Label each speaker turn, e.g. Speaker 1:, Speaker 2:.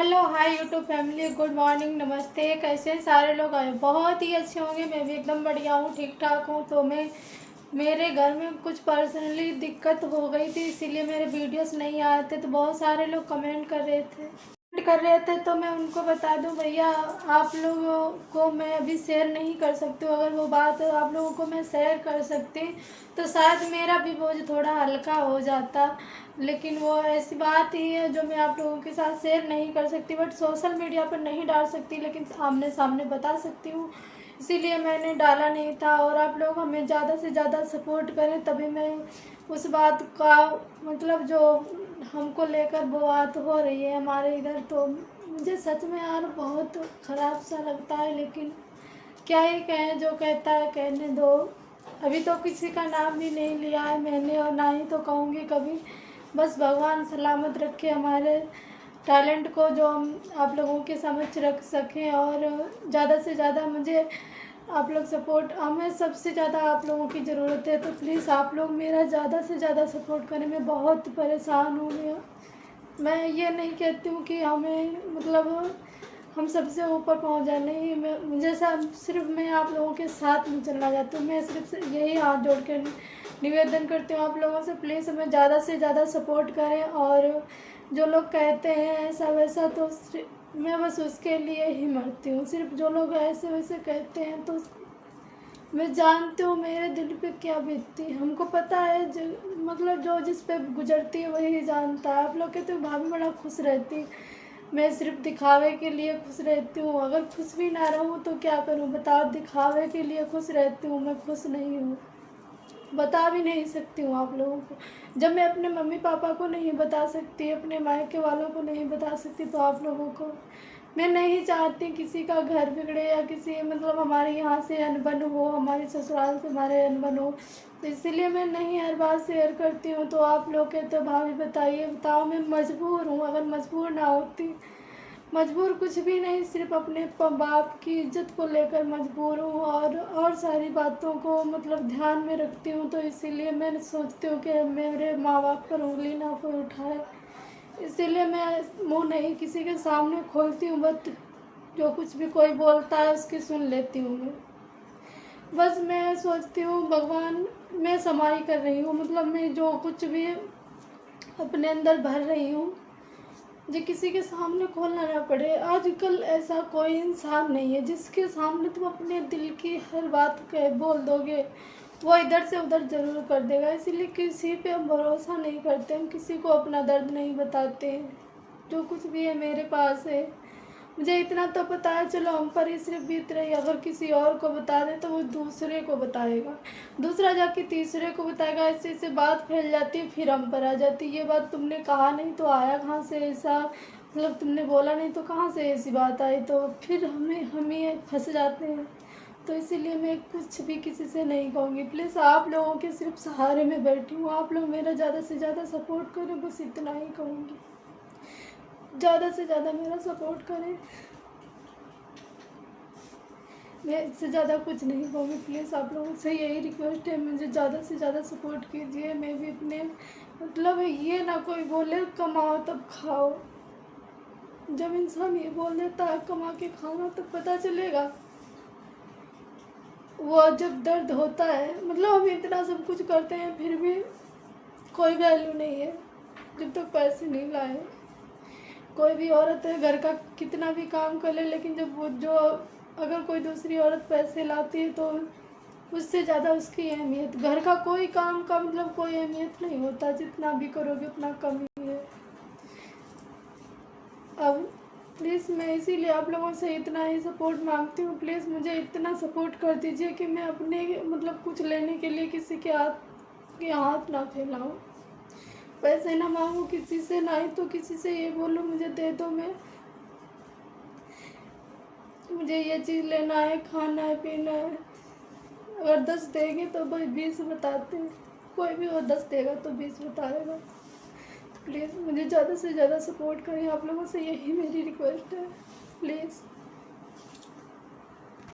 Speaker 1: Hello hi YouTube family, good morning, नमस्ते। कैसे हैं सारे लोग? आए बहुत ही अच्छे होंगे। मैं भी एकदम बढ़िया हूँ, ठीक ठाक हूँ। तो मेरे घर में कुछ पर्सनली दिक्कत हो गई थी, इसीलिए मेरे वीडियोस नहीं आए थे। तो बहुत सारे लोग कमेंट कर रहे थे तो मैं उनको बता दूं, भैया आप लोगों को मैं अभी शेयर नहीं कर सकती हूँ। अगर वो बात आप लोगों को मैं शेयर कर सकती तो शायद मेरा भी बोझ थोड़ा हल्का हो जाता। लेकिन वो ऐसी बात ही है जो मैं आप लोगों के साथ शेयर नहीं कर सकती। बट सोशल मीडिया पर नहीं डाल सकती, लेकिन आमने सामने बता सकती हूँ, इसीलिए मैंने डाला नहीं था। और आप लोग हमें ज़्यादा से ज़्यादा सपोर्ट करें, तभी मैं उस बात का मतलब जो हमको लेकर वो बात हो रही है हमारे इधर, तो मुझे सच में यार बहुत ख़राब सा लगता है। लेकिन क्या ही कहें, जो कहता है कहने दो। अभी तो किसी का नाम भी नहीं लिया है मैंने, और ना ही तो कहूँगी कभी। बस भगवान सलामत रखे हमारे टैलेंट को, जो हम आप लोगों के समक्ष रख सकें। और ज़्यादा से ज़्यादा मुझे आप लोग सपोर्ट, हमें सबसे ज़्यादा आप लोगों की ज़रूरत है। तो प्लीज़ आप लोग मेरा ज़्यादा से ज़्यादा सपोर्ट करें। मैं बहुत परेशान हूँ। मैं ये नहीं कहती हूँ कि हमें मतलब हम सबसे ऊपर पहुँच जाए, नहीं। मैं मुझे सब सिर्फ मैं आप लोगों के साथ में चलना चाहती हूँ। मैं सिर्फ यही हाथ जोड़ कर निवेदन करती हूँ आप लोगों से, प्लीज़ हमें ज़्यादा से ज़्यादा सपोर्ट करें। और जो लोग कहते हैं ऐसा वैसा, तो मैं बस उसके लिए ही मरती हूँ। सिर्फ जो लोग ऐसे वैसे कहते हैं, तो मैं जानती हूँ मेरे दिल पे क्या बीतती है। हमको पता है, जो मतलब जो जिस पे गुजरती है वही जानता है। आप लोग कहते हो भाभी बड़ा खुश रहती, मैं सिर्फ दिखावे के लिए खुश रहती हूँ। अगर खुश भी ना रहूँ तो क्या करूँ बताओ? दिखावे के लिए खुश रहती हूँ, मैं खुश नहीं हूँ। बता भी नहीं सकती हूँ आप लोगों को। जब मैं अपने मम्मी पापा को नहीं बता सकती, अपने मायके वालों को नहीं बता सकती, तो आप लोगों को मैं नहीं चाहती किसी का घर बिगड़े, या किसी मतलब हमारे यहाँ से अनबन हो, हमारे ससुराल से हमारे अनबन हो। तो इसीलिए मैं नहीं हर बात शेयर करती हूँ। तो आप लोग कहते हो भाभी बताइए, बताओ मैं मजबूर हूँ। अगर मजबूर ना होती, मजबूर कुछ भी नहीं, सिर्फ अपने बाप की इज्जत को लेकर मजबूर हूँ। और सारी बातों को मतलब ध्यान में रखती हूँ। तो इसीलिए मैं सोचती हूँ कि मेरे माँ बाप पर उंगली ना कोई उठाए, इसीलिए मैं मुंह नहीं किसी के सामने खोलती हूँ। बट जो कुछ भी कोई बोलता है उसकी सुन लेती हूँ मैं। बस मैं सोचती हूँ भगवान, मैं समाई कर रही हूँ, मतलब मैं जो कुछ भी अपने अंदर भर रही हूँ, जो किसी के सामने खोलना ना पड़े। आजकल ऐसा कोई इंसान नहीं है जिसके सामने तुम अपने दिल की हर बात कह बोल दोगे, वो इधर से उधर ज़रूर कर देगा। इसीलिए किसी पे हम भरोसा नहीं करते, हम किसी को अपना दर्द नहीं बताते हैं। जो कुछ भी है मेरे पास है, मुझे इतना तो पता है, चलो हम पर ही सिर्फ बीत रही। अगर किसी और को बता दे तो वो दूसरे को बताएगा, दूसरा जाके तीसरे को बताएगा, ऐसे ऐसे बात फैल जाती है, फिर हम पर आ जाती है। ये बात तुमने कहा नहीं तो आया कहाँ से ऐसा, मतलब तुमने बोला नहीं तो कहाँ से ऐसी बात आई, तो फिर हम ही फंस जाते हैं। तो इसीलिए मैं कुछ भी किसी से नहीं कहूँगी। प्लीज़ आप लोगों के सिर्फ सहारे में बैठी हूँ, आप लोग मेरा ज़्यादा से ज़्यादा सपोर्ट करें, बस इतना ही कहूँगी। ज़्यादा से ज़्यादा मेरा सपोर्ट करें, मैं इससे ज़्यादा कुछ नहीं कहूँगी। प्लीज़ आप लोगों से यही रिक्वेस्ट है, मुझे ज़्यादा से ज़्यादा सपोर्ट कीजिए। मैं भी अपने मतलब ये ना कोई बोले कमाओ तब खाओ। जब इंसान ये बोल देता है कमा के खाना, तो पता चलेगा वो जब दर्द होता है। मतलब हम इतना सब कुछ करते हैं फिर भी कोई वैल्यू नहीं है जब तक पैसे नहीं लाए। कोई भी औरत है घर का कितना भी काम कर ले, लेकिन जब वो जो अगर कोई दूसरी औरत पैसे लाती है तो उससे ज़्यादा उसकी अहमियत, घर का कोई काम का मतलब कोई अहमियत नहीं होता। जितना भी करोगे उतना कम ही है। अब प्लीज़ मैं इसीलिए आप लोगों से इतना ही सपोर्ट मांगती हूँ। प्लीज़ मुझे इतना सपोर्ट कर दीजिए कि मैं अपने मतलब कुछ लेने के लिए किसी के हाथ ना फैलाऊँ, पैसे ना मांगूँ किसी से, ना ही तो किसी से ये बोलूँ मुझे दे दो, मुझे ये चीज़ लेना है, खाना है, पीना है। अगर 10 देंगे तो भाई 20 बताते हैं, कोई भी वो 10 देगा तो 20 बताएगा। प्लीज़ मुझे ज़्यादा से ज़्यादा सपोर्ट करें, आप लोगों से यही मेरी रिक्वेस्ट है, प्लीज़।